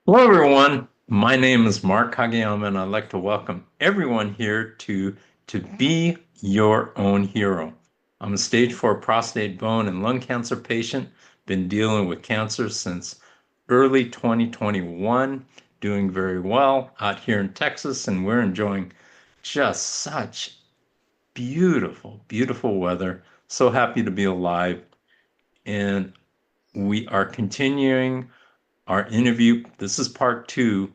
Hello, everyone. My name is Mark Kageyama, and I'd like to welcome everyone here to Be Your Own Hero. I'm a stage 4 prostate, bone, and lung cancer patient. Been dealing with cancer since early 2021, doing very well out here in Texas, and we're enjoying just such beautiful, beautiful weather. So happy to be alive. And we are continuing our interview. This is part two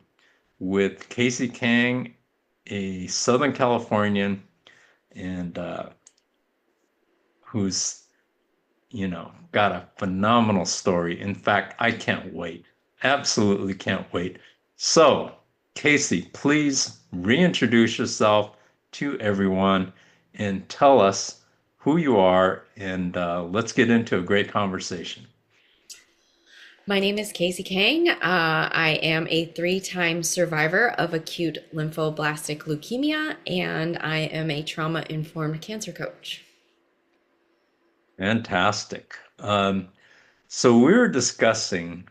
with Casey Kang, a Southern Californian, and who's, got a phenomenal story. In fact, I can't wait. Absolutely can't wait. So, Casey, please reintroduce yourself to everyone and tell us who you are, and let's get into a great conversation. My name is Casey Kang. I am a three-time survivor of acute lymphoblastic leukemia, and I am a trauma-informed cancer coach. Fantastic. So we were discussing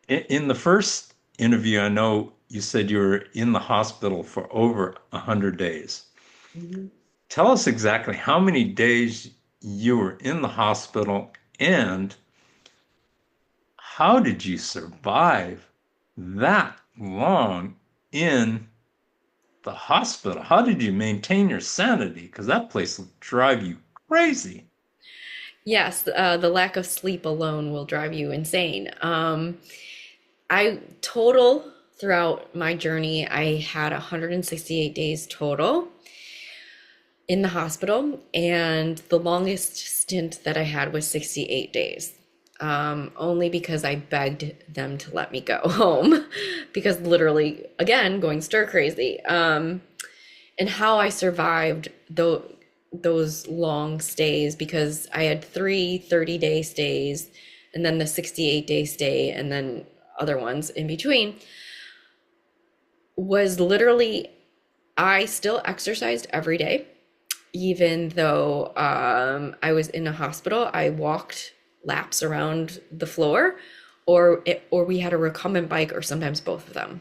in the first interview, I know you said you were in the hospital for over 100 days. Mhm. Tell us exactly how many days you were in the hospital and how did you survive that long in the hospital? How did you maintain your sanity? Because that place will drive you crazy. Yes, the lack of sleep alone will drive you insane. I total throughout my journey, I had 168 days total in the hospital, and the longest stint that I had was 68 days. Only because I begged them to let me go home because literally, again, going stir crazy. And how I survived those long stays because I had three 30-day stays and then the 68-day stay and then other ones in between was literally I still exercised every day even though I was in a hospital. I walked laps around the floor, or we had a recumbent bike, or sometimes both of them.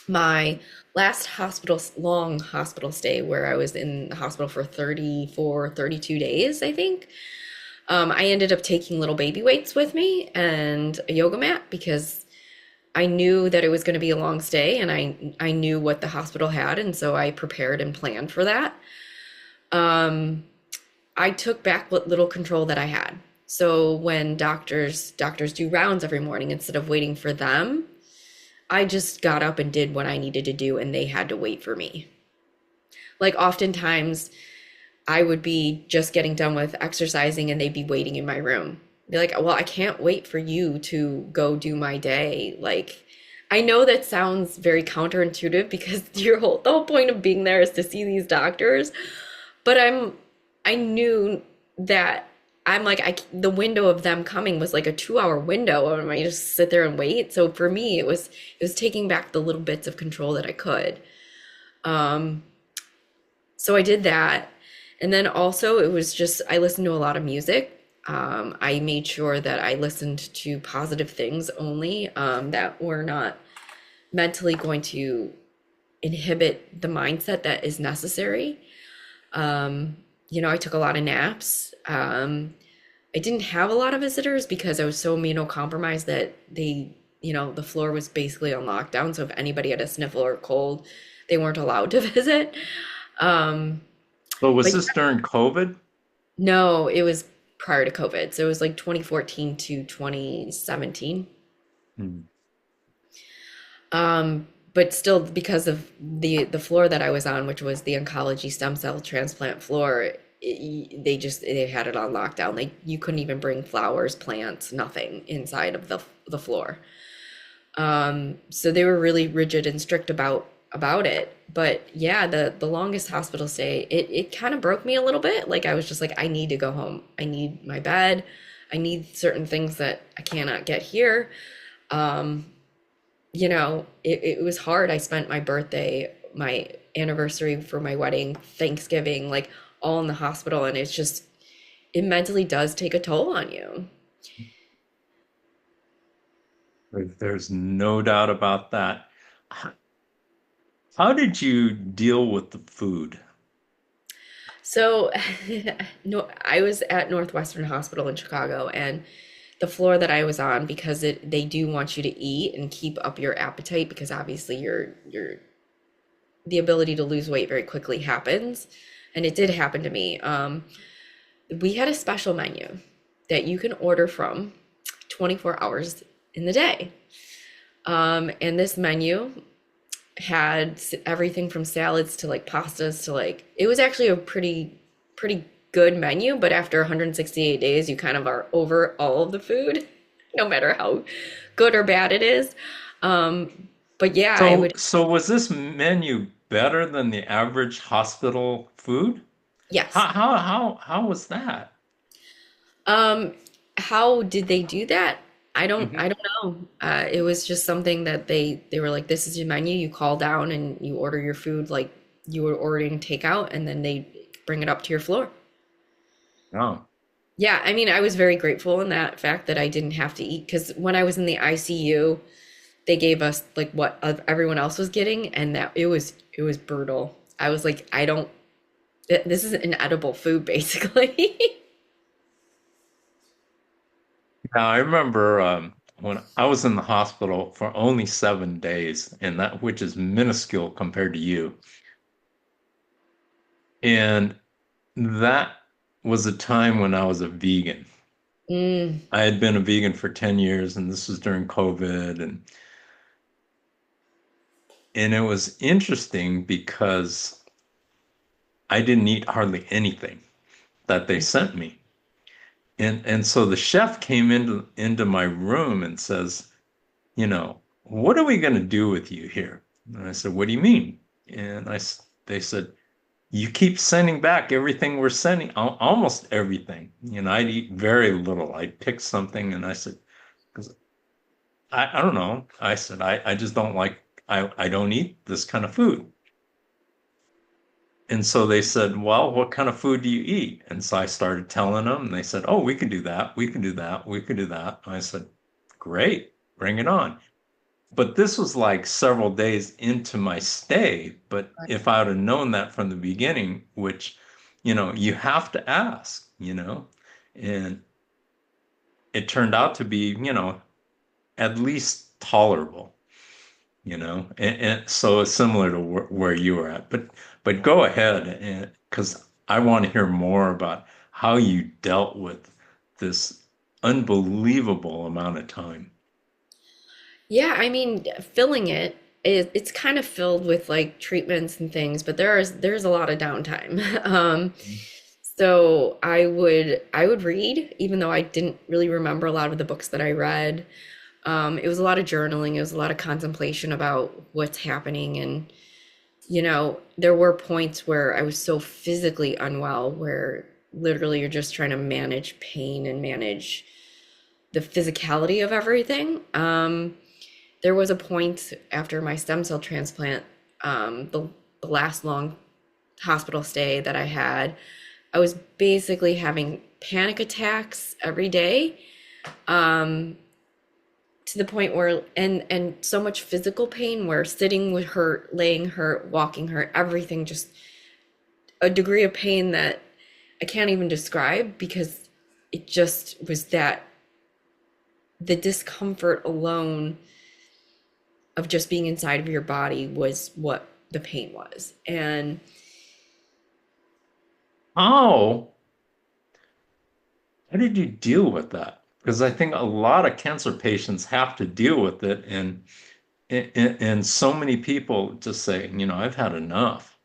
My last long hospital stay, where I was in the hospital for 34, 32 days, I think. I ended up taking little baby weights with me and a yoga mat because I knew that it was going to be a long stay, and I knew what the hospital had, and so I prepared and planned for that. Um, I took back what little control that I had. So when doctors do rounds every morning, instead of waiting for them, I just got up and did what I needed to do, and they had to wait for me. Like oftentimes I would be just getting done with exercising and they'd be waiting in my room. Be like, "Well, I can't wait for you to go do my day." Like, I know that sounds very counterintuitive because the whole point of being there is to see these doctors, but I knew that I'm like the window of them coming was like a 2 hour window, and I just sit there and wait. So for me, it was taking back the little bits of control that I could. Um, so I did that, and then also it was just I listened to a lot of music. I made sure that I listened to positive things only, that were not mentally going to inhibit the mindset that is necessary. I took a lot of naps. I didn't have a lot of visitors because I was so immunocompromised that the floor was basically on lockdown. So if anybody had a sniffle or cold, they weren't allowed to visit. Um, But was but this during COVID? no, it was prior to COVID. So it was like 2014 to 2017. Hmm. But still, because of the floor that I was on, which was the oncology stem cell transplant floor, they had it on lockdown. You couldn't even bring flowers, plants, nothing inside of the floor. So they were really rigid and strict about it. But yeah, the longest hospital stay, it kind of broke me a little bit. Like I was just like, I need to go home. I need my bed. I need certain things that I cannot get here. Um, it was hard. I spent my birthday, my anniversary for my wedding, Thanksgiving, like all in the hospital. And it mentally does take a toll on you. There's no doubt about that. H- How did you deal with the food? So, no, I was at Northwestern Hospital in Chicago, and the floor that I was on, because they do want you to eat and keep up your appetite, because obviously the ability to lose weight very quickly happens, and it did happen to me. We had a special menu that you can order from 24 hours in the day. And this menu had everything from salads to like pastas to like, it was actually a pretty good menu, but after 168 days you kind of are over all of the food, no matter how good or bad it is. But yeah, I So, would. so was this menu better than the average hospital food? Yes. How was that? um how did they do that? I Hmm. don't know. It was just something that they were like, this is your menu, you call down and you order your food like you were ordering takeout, and then they bring it up to your floor. Oh, Yeah, I mean, I was very grateful in that fact that I didn't have to eat, because when I was in the ICU, they gave us like what everyone else was getting, and that it was brutal. I was like, I don't. This is an edible food, basically. now I remember when I was in the hospital for only 7 days, and that which is minuscule compared to you. And that was a time when I was a vegan. Mm, I had been a vegan for 10 years, and this was during COVID, and it was interesting because I didn't eat hardly anything that they sent me. And so the chef came into my room and says, what are we going to do with you here? And I said, what do you mean? And they said, you keep sending back everything we're sending, almost everything. I'd eat very little. I'd pick something and I said, because I don't know. I said, I just don't like, I don't eat this kind of food. And so they said, well, what kind of food do you eat? And so I started telling them, and they said, oh, we can do that. We can do that. We can do that. And I said, great, bring it on. But this was like several days into my stay. But if I would have known that from the beginning, which, you have to ask, and it turned out to be, at least tolerable, and so it's similar to where you were at. But go ahead, and because I want to hear more about how you dealt with this unbelievable amount of time. yeah, I mean, filling it's kind of filled with like treatments and things, but there's a lot of downtime. So I would read, even though I didn't really remember a lot of the books that I read. It was a lot of journaling. It was a lot of contemplation about what's happening. And, there were points where I was so physically unwell, where literally you're just trying to manage pain and manage the physicality of everything. There was a point after my stem cell transplant, the last long hospital stay that I had, I was basically having panic attacks every day, to the point where, and so much physical pain, where sitting would hurt, laying hurt, walking hurt, everything, just a degree of pain that I can't even describe, because it just was that the discomfort alone of just being inside of your body was what the pain was. And How how did you deal with that? Because I think a lot of cancer patients have to deal with it, and so many people just say, I've had enough.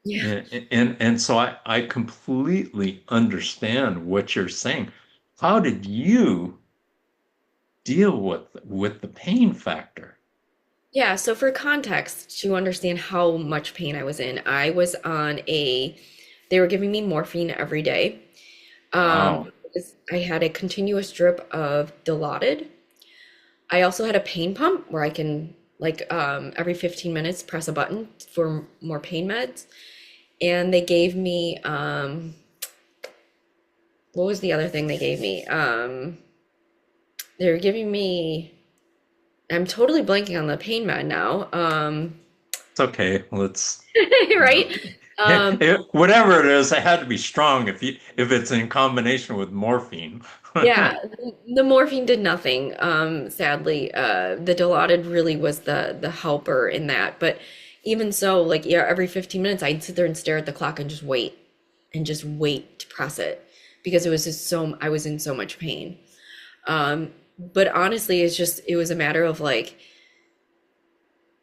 yeah. And so I completely understand what you're saying. How did you deal with the pain factor? Yeah, so for context, to understand how much pain I was in, I was on they were giving me morphine every day. Wow. I had a continuous drip of Dilaudid. I also had a pain pump where I can, like, every 15 minutes press a button for more pain meds. And they gave me, what was the other thing they gave me? They were giving me I'm totally blanking on the pain med now. It's okay. Let's, you know, Right? Um, whatever it is, it had to be strong if it's in combination with morphine. yeah, the morphine did nothing. Sadly, the Dilaudid really was the helper in that. But even so, like yeah, every 15 minutes, I'd sit there and stare at the clock and just wait to press it because it was just so I was in so much pain. But honestly, it was a matter of like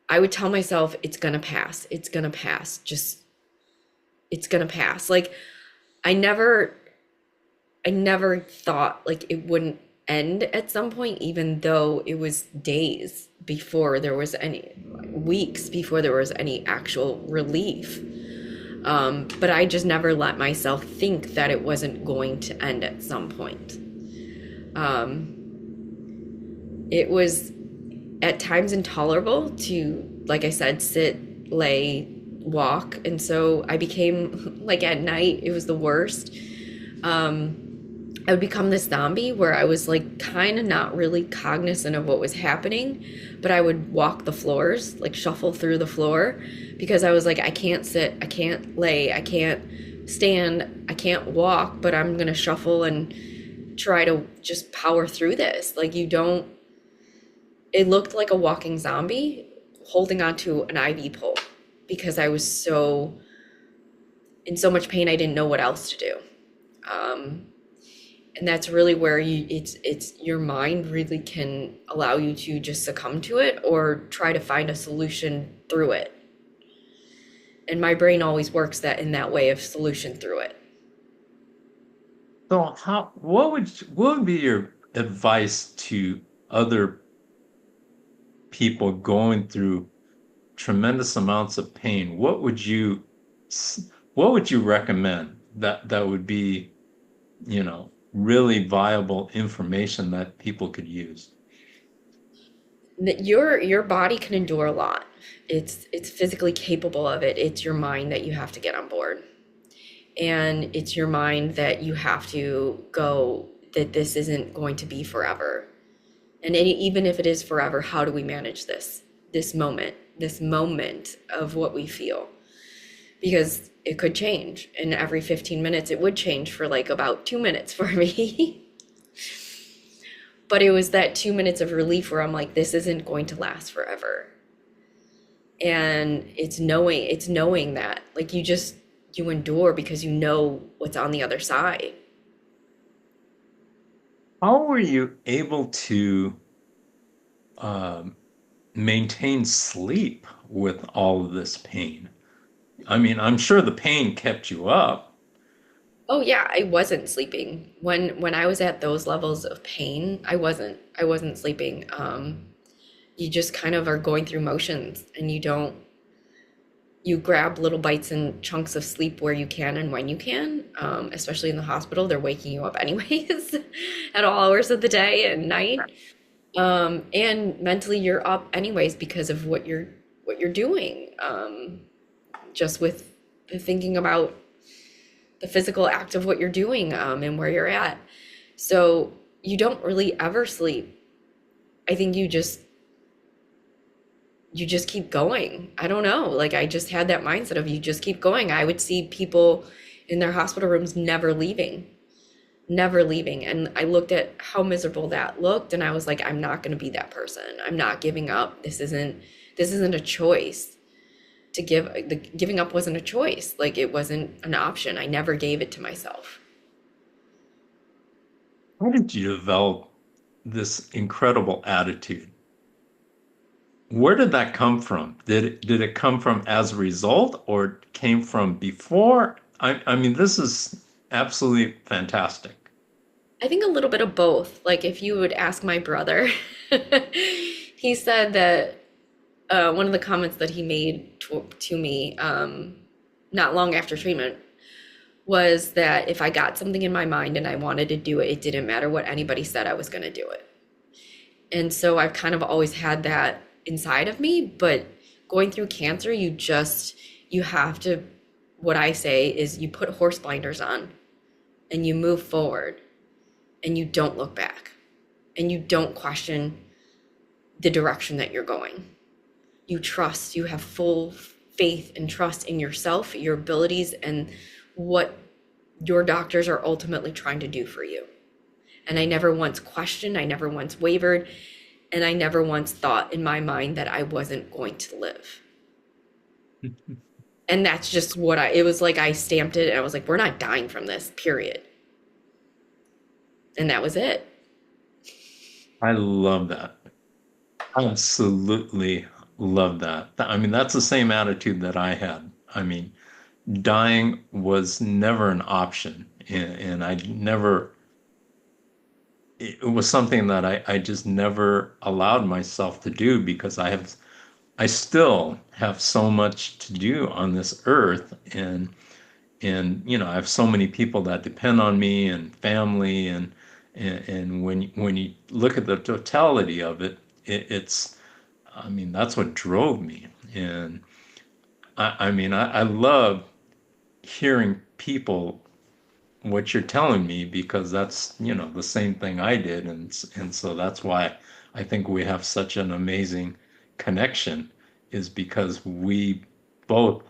I would tell myself it's gonna pass, it's gonna pass, just it's gonna pass. Like I never I never thought like it wouldn't end at some point, even though it was days before there was any, weeks before there was any actual relief. But I just never let myself think that it wasn't going to end at some point. It was at times intolerable to, like I said, sit, lay, walk. And so I became like at night, it was the worst. I would become this zombie where I was like kind of not really cognizant of what was happening, but I would walk the floors, like shuffle through the floor because I was like, I can't sit, I can't lay, I can't stand, I can't walk, but I'm going to shuffle and try to just power through this. Like, you don't, it looked like a walking zombie holding onto an IV pole because I was so in so much pain, I didn't know what else to do. Um, and that's really where it's your mind really can allow you to just succumb to it or try to find a solution through it. And my brain always works that in that way of solution through it. So what would be your advice to other people going through tremendous amounts of pain? What would you recommend that would be, really viable information that people could use? That your body can endure a lot. It's physically capable of it. It's your mind that you have to get on board. And it's your mind that you have to go that this isn't going to be forever. And even if it is forever, how do we manage this moment of what we feel? Because it could change. And every 15 minutes, it would change for like about 2 minutes for me. But it was that 2 minutes of relief where I'm like, this isn't going to last forever. And it's knowing that like you endure because you know what's on the other side. How were you able to um, maintain sleep with all of this pain? I mean, I'm sure the pain kept you up. Oh yeah, I wasn't sleeping. When I was at those levels of pain, I wasn't sleeping. You just kind of are going through motions and you grab little bites and chunks of sleep where you can and when you can. Especially in the hospital, they're waking you up anyways at all hours of the day and night. And mentally you're up anyways because of what you're doing. Just with the thinking about the physical act of what you're doing, and where you're at. So you don't really ever sleep. I think you just keep going. I don't know. Like I just had that mindset of you just keep going. I would see people in their hospital rooms never leaving, never leaving. And I looked at how miserable that looked and I was like, I'm not going to be that person. I'm not giving up. This isn't a choice to give. The giving up wasn't a choice. Like it wasn't an option. I never gave it to myself. How did you develop this incredible attitude? Where did that come from? Did it come from as a result or it came from before? I mean, this is absolutely fantastic. I think a little bit of both. Like if you would ask my brother, he said that one of the comments that he made to me not long after treatment was that if I got something in my mind and I wanted to do it, it didn't matter what anybody said, I was going to do it. And so I've kind of always had that inside of me. But going through cancer, you have to, what I say is you put horse blinders on and you move forward and you don't look back and you don't question the direction that you're going. You trust, you have full faith and trust in yourself, your abilities, and what your doctors are ultimately trying to do for you. And I never once questioned, I never once wavered, and I never once thought in my mind that I wasn't going to live. And that's just what it was like I stamped it and I was like, we're not dying from this, period. And that was it. I love that. Absolutely love that. I mean, that's the same attitude that I had. I mean, dying was never an option. And I never, it was something that I just never allowed myself to do because I still have so much to do on this earth. I have so many people that depend on me and family. And when you look at the totality of it, it's, I mean, that's what drove me. And I mean, I love hearing people what you're telling me because that's, the same thing I did. And so that's why I think we have such an amazing connection is because we both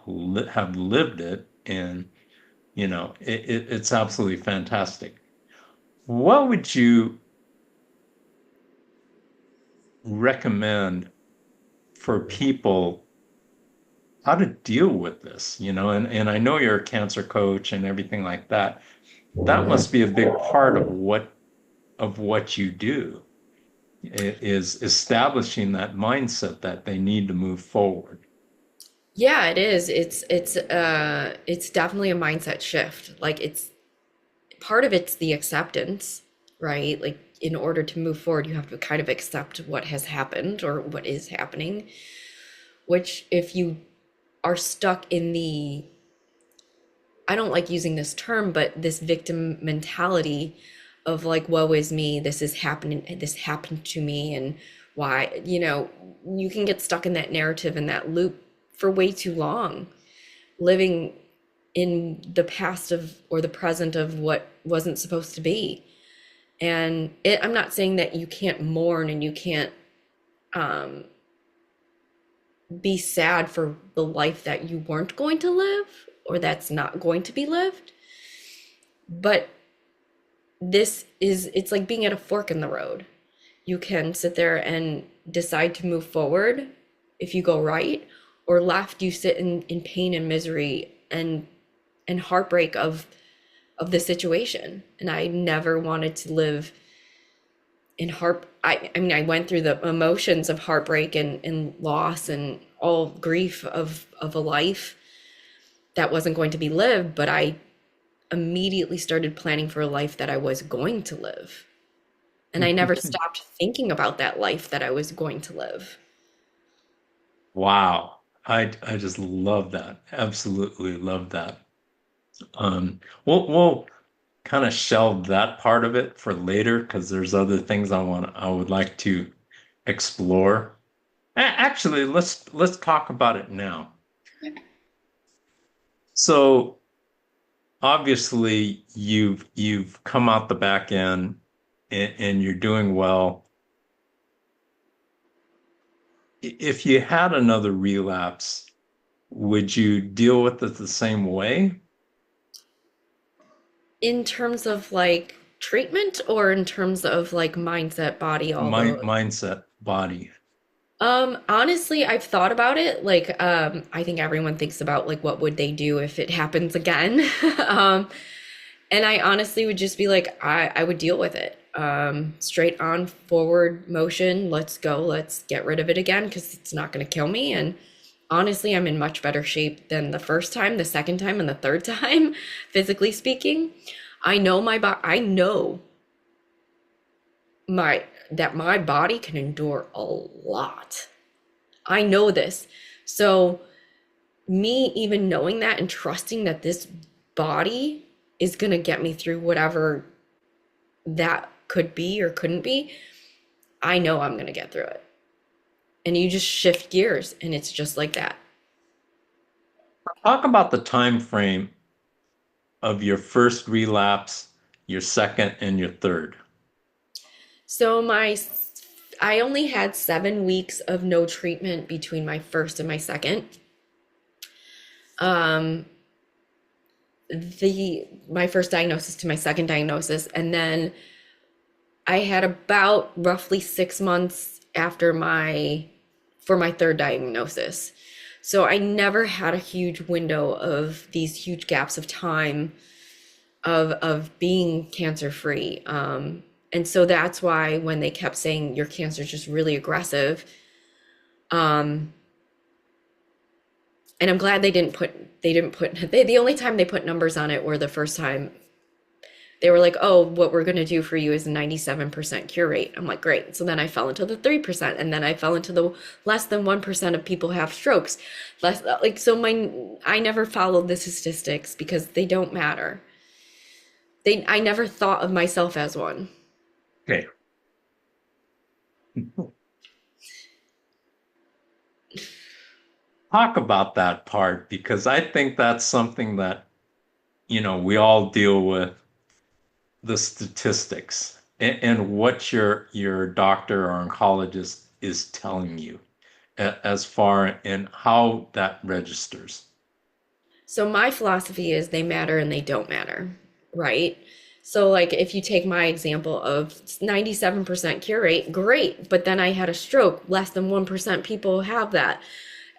have lived it and, it's absolutely fantastic. What would you recommend for people how to deal with this, and I know you're a cancer coach and everything like that. That must be a big part of what you do is establishing that mindset that they need to move forward. Yeah, it is. It's definitely a mindset shift. Like it's part of it's the acceptance, right? Like in order to move forward, you have to kind of accept what has happened or what is happening, which if you are stuck in the, I don't like using this term, but this victim mentality of like, woe is me, this is happening, this happened to me, and why, you can get stuck in that narrative and that loop for way too long, living in the past of or the present of what wasn't supposed to be. And I'm not saying that you can't mourn and you can't um, be sad for the life that you weren't going to live or that's not going to be lived. But it's like being at a fork in the road. You can sit there and decide to move forward if you go right, or left, you sit in pain and misery and heartbreak of the situation. And I never wanted to live in I mean I went through the emotions of heartbreak and loss and all grief of a life that wasn't going to be lived, but I immediately started planning for a life that I was going to live. And I never stopped thinking about that life that I was going to live. Wow. I just love that. Absolutely love that. We'll kind of shelve that part of it for later because there's other things I would like to explore. Actually, let's talk about it now. So obviously you've come out the back end and you're doing well. If you had another relapse, would you deal with it the same way? In terms of like treatment or in terms of like mindset, body, all those. Mindset, body. Honestly, I've thought about it. Like, I think everyone thinks about like what would they do if it happens again. Um, and I honestly would just be like, I would deal with it. Straight on forward motion. Let's go. Let's get rid of it again because it's not going to kill me. And honestly, I'm in much better shape than the first time, the second time, and the third time, physically speaking. I know my body. I know my body can endure a lot. I know this. So me even knowing that and trusting that this body is going to get me through whatever that could be or couldn't be, I know I'm going to get through it. And you just shift gears and it's just like that. Talk about the time frame of your first relapse, your second, and your third. So I only had 7 weeks of no treatment between my first and my second. Um, the my first diagnosis to my second diagnosis, and then I had about roughly 6 months after my for my third diagnosis. So I never had a huge window of these huge gaps of time of being cancer free. And so that's why when they kept saying your cancer is just really aggressive, um, and I'm glad the only time they put numbers on it were the first time they were like, oh, what we're going to do for you is a 97% cure rate. I'm like, great. So then I fell into the 3%, and then I fell into the less than 1% of people have strokes. Less like, so I never followed the statistics because they don't matter. I never thought of myself as one. Okay. Talk about that part because I think that's something that, we all deal with the statistics and what your doctor or oncologist is telling you as far and how that registers. So my philosophy is they matter and they don't matter, right? So like if you take my example of 97% cure rate, great, but then I had a stroke, less than 1% people have that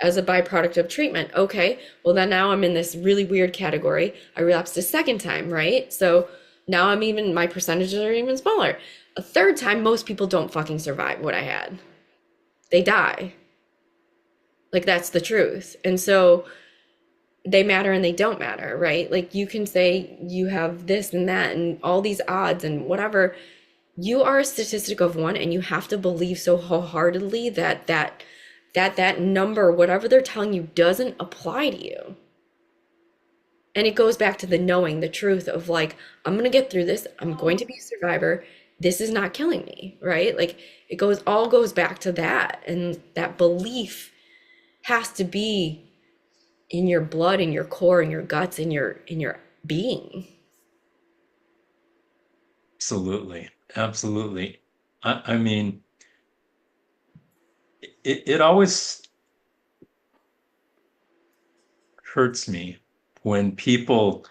as a byproduct of treatment. Okay, well then now I'm in this really weird category. I relapsed a second time, right? So now my percentages are even smaller. A third time, most people don't fucking survive what I had. They die. Like that's the truth. And so they matter and they don't matter, right? Like you can say you have this and that and all these odds and whatever. You are a statistic of one, and you have to believe so wholeheartedly that number, whatever they're telling you, doesn't apply to you. And it goes back to the knowing the truth of like, I'm going to get through this. I'm going to be a survivor. This is not killing me, right? Like all goes back to that. And that belief has to be in your blood, in your core, in your guts, in your being. Absolutely. Absolutely. I mean, it always hurts me when people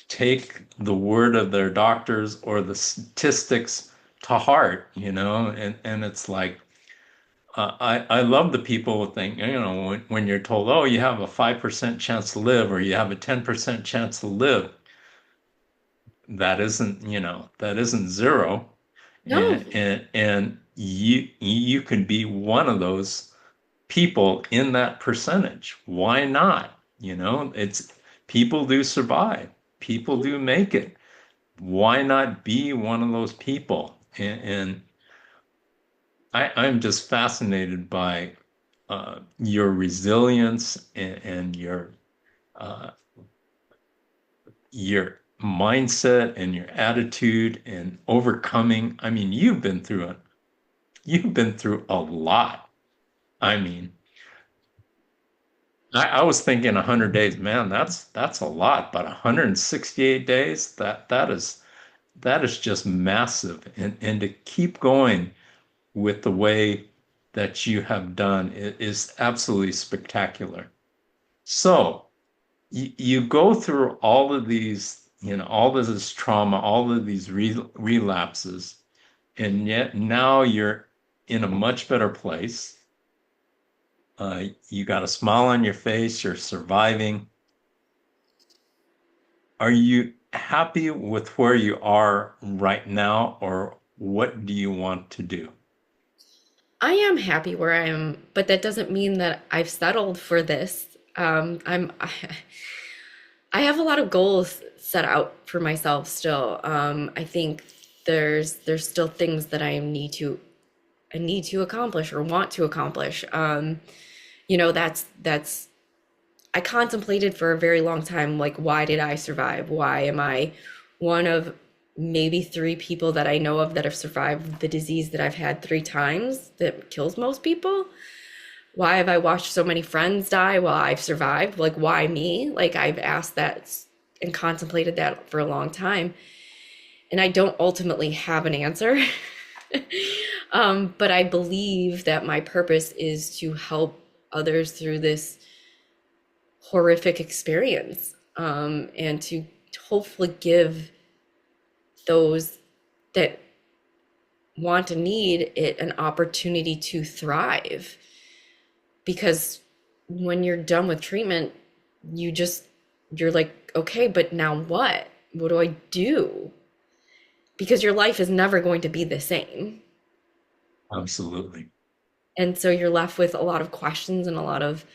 take the word of their doctors or the statistics to heart, and it's like, I love the people who think, when you're told, oh, you have a 5% chance to live or you have a 10% chance to live, that isn't zero. No, And you can be one of those people in that percentage. Why not? It's people do survive. People do make it. Why not be one of those people? And I'm just fascinated by your resilience and uh, your mindset and your attitude and overcoming. I mean, you've been through a lot. I mean, I was thinking 100 days, man, that's a lot, but 168 days, that is just massive. And to keep going with the way that you have done is absolutely spectacular. So you go through all of these, all of this trauma, all of these relapses, and yet now you're in a much better place. You got a smile on your face, you're surviving. Are you happy with where you are right now, or what do you want to do? I am happy where I am, but that doesn't mean that I've settled for this. I have a lot of goals set out for myself still. I think there's still things that I need to accomplish or want to accomplish. That's I contemplated for a very long time, like, why did I survive? Why am I one of maybe three people that I know of that have survived the disease that I've had three times that kills most people? Why have I watched so many friends die while I've survived? Like, why me? Like, I've asked that and contemplated that for a long time. And I don't ultimately have an answer. But I believe that my purpose is to help others through this horrific experience, and to hopefully give those that want and need it an opportunity to thrive. Because when you're done with treatment, you just, you're like, okay, but now what? What do I do? Because your life is never going to be the same. Absolutely. And so you're left with a lot of questions and a lot of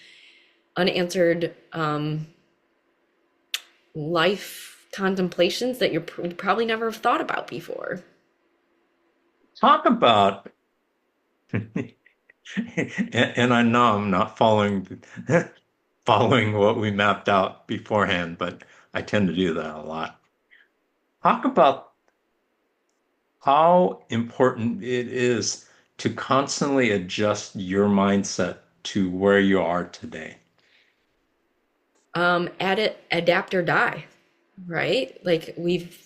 unanswered life contemplations that you probably never have thought about before. Talk about, and I know I'm not following what we mapped out beforehand, but I tend to do that a lot. Talk about how important it is to constantly adjust your mindset to where you are today. Adapt or die, right? Like we've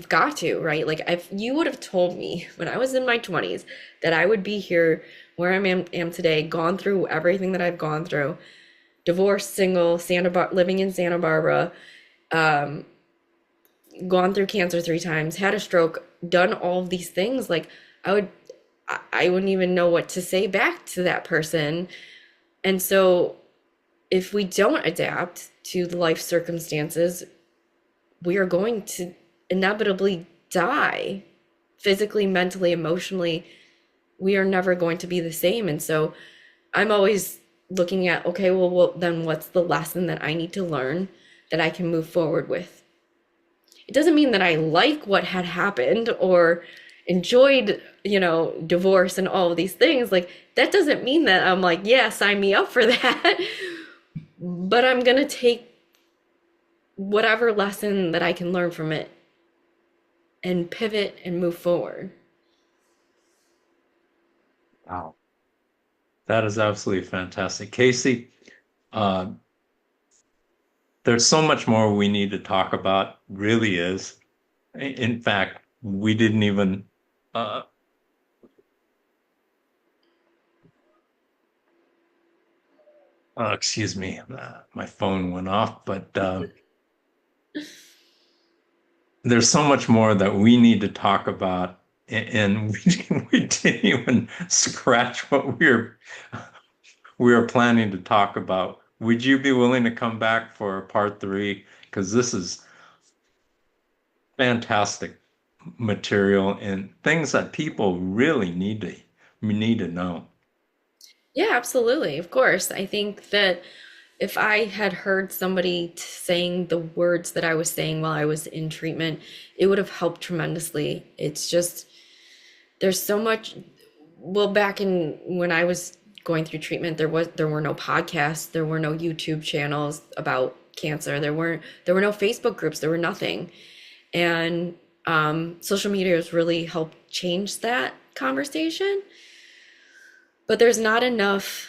got to, right? Like if you would have told me when I was in my 20s that I would be here where am today, gone through everything that I've gone through, divorced, single, living in Santa Barbara, gone through cancer 3 times, had a stroke, done all of these things, like I would, I wouldn't even know what to say back to that person. And so if we don't adapt to the life circumstances, we are going to inevitably die physically, mentally, emotionally. We are never going to be the same. And so I'm always looking at, okay, well, then what's the lesson that I need to learn that I can move forward with? It doesn't mean that I like what had happened or enjoyed, divorce and all of these things. Like, that doesn't mean that I'm like, yeah, sign me up for that. But I'm going to take whatever lesson that I can learn from it and pivot and move forward. Wow. That is absolutely fantastic. Casey, uh, there's so much more we need to talk about, really is. In fact, we didn't even, uh, excuse me, my phone went off, but there's so much more that we need to talk about. And we didn't even scratch what we were planning to talk about. Would you be willing to come back for part three? Because this is fantastic material and things that people really need to know. Yeah, absolutely. Of course. I think that if I had heard somebody saying the words that I was saying while I was in treatment, it would have helped tremendously. It's just, there's so much. Well, back in when I was going through treatment, there were no podcasts, there were no YouTube channels about cancer, there were no Facebook groups, there were nothing. And social media has really helped change that conversation. But there's not enough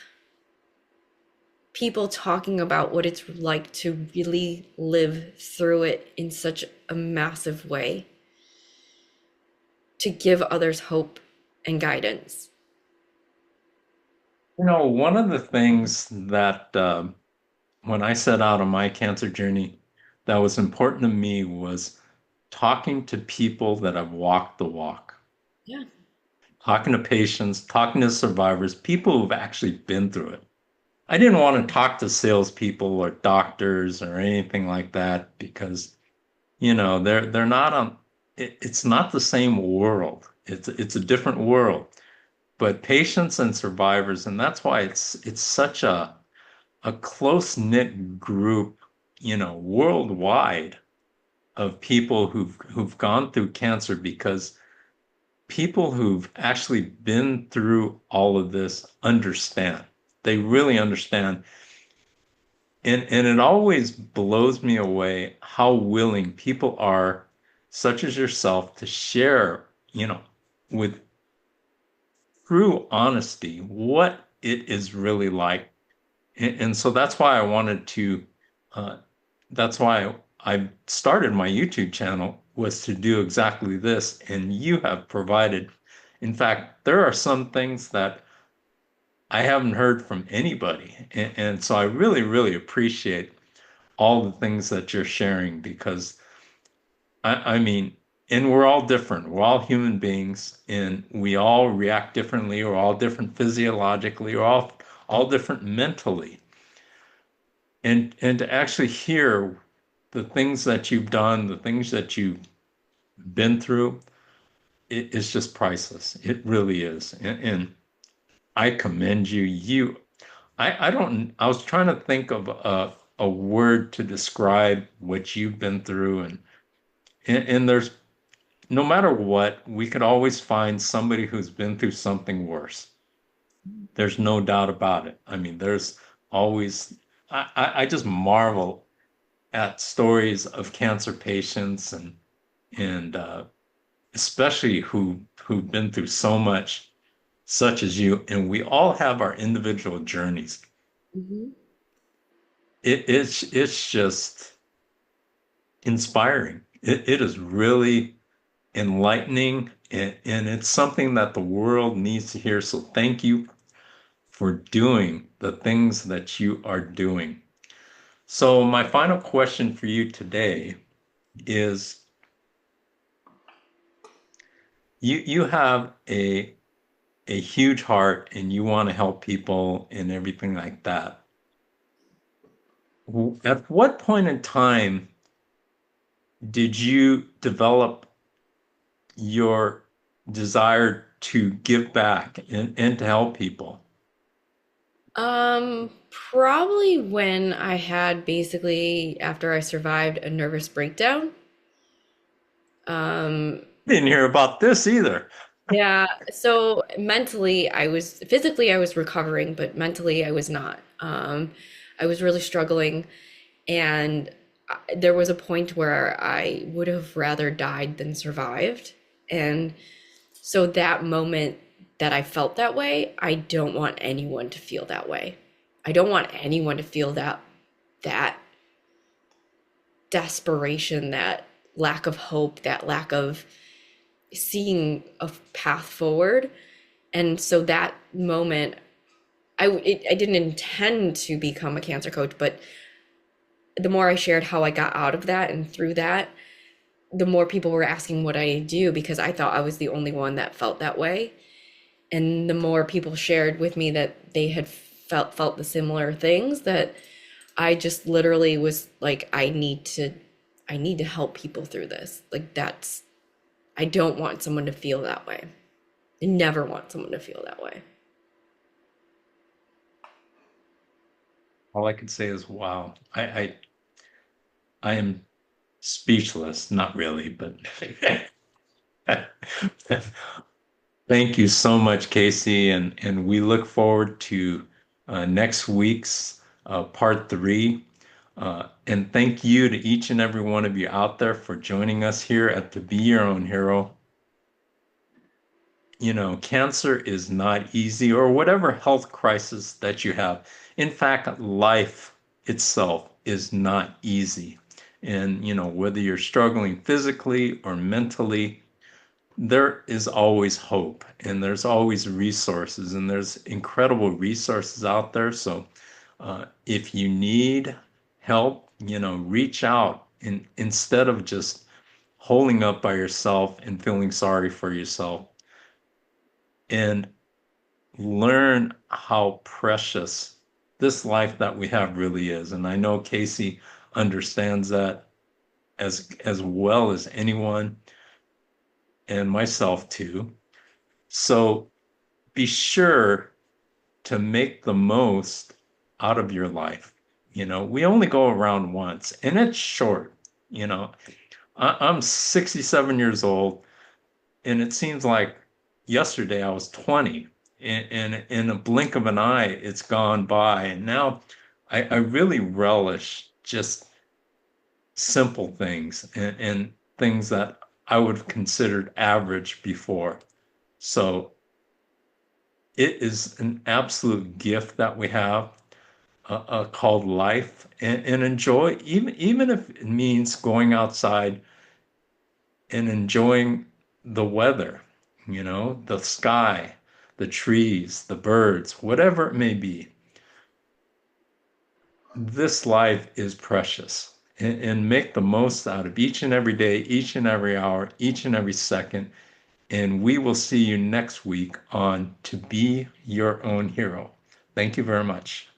people talking about what it's like to really live through it in such a massive way to give others hope and guidance. One of the things that when I set out on my cancer journey that was important to me was talking to people that have walked the walk, Yeah. talking to patients, talking to survivors, people who've actually been through it. I didn't want to talk to salespeople or doctors or anything like that because, they're not on, it's not the same world. It's a different world. But patients and survivors, and that's why it's such a close-knit group, worldwide of people who've gone through cancer because people who've actually been through all of this understand. They really understand. And it always blows me away how willing people are, such as yourself, to share, with true honesty, what it is really like. And so that's why I wanted to, uh, that's why I started my YouTube channel was to do exactly this, and you have provided. In fact, there are some things that I haven't heard from anybody. And so I really, really appreciate all the things that you're sharing because I mean, and we're all different. We're all human beings and we all react differently. We're all different physiologically. We're all different mentally. And to actually hear the things that you've done, the things that you've been through, it is just priceless. It really is. And I commend you. I don't, I was trying to think of a word to describe what you've been through. And there's, no matter what, we could always find somebody who's been through something worse. There's no doubt about it. I mean, there's always, I just marvel at stories of cancer patients and especially who've been through so much, such as you. And we all have our individual journeys. Mhm. It's just inspiring. It is really enlightening and it's something that the world needs to hear. So thank you for doing the things that you are doing. So my final question for you today is you have a huge heart and you want to help people and everything like that. At what point in time did you develop your desire to give back and to help people? Probably when I had basically after I survived a nervous breakdown. Um, Didn't hear about this either. yeah, so mentally physically I was recovering, but mentally I was not. I was really struggling and there was a point where I would have rather died than survived. And so that moment that I felt that way, I don't want anyone to feel that way. I don't want anyone to feel that desperation, that lack of hope, that lack of seeing a path forward. And so that moment, I didn't intend to become a cancer coach, but the more I shared how I got out of that and through that, the more people were asking what I do because I thought I was the only one that felt that way. And the more people shared with me that they had felt the similar things, that I just literally was like, I need to help people through this. Like that's I don't want someone to feel that way. I never want someone to feel that way. All I can say is, wow. I am speechless. Not really, but thank you so much, Casey. And we look forward to next week's part three. And thank you to each and every one of you out there for joining us here at the Be Your Own Hero. You know, cancer is not easy, or whatever health crisis that you have. In fact, life itself is not easy. And, you know, whether you're struggling physically or mentally, there is always hope and there's always resources, and there's incredible resources out there. So, if you need help, you know, reach out instead of just holding up by yourself and feeling sorry for yourself. And learn how precious this life that we have really is. And I know Casey understands that as well as anyone, and myself too. So be sure to make the most out of your life. You know, we only go around once and it's short. You know, I'm 67 years old and it seems like yesterday I was 20. And in a blink of an eye, it's gone by. And now I really relish just simple things and things that I would have considered average before. So it is an absolute gift that we have called life and enjoy, even if it means going outside and enjoying the weather, the sky, the trees, the birds, whatever it may be. This life is precious, and make the most out of each and every day, each and every hour, each and every second. And we will see you next week on To Be Your Own Hero. Thank you very much.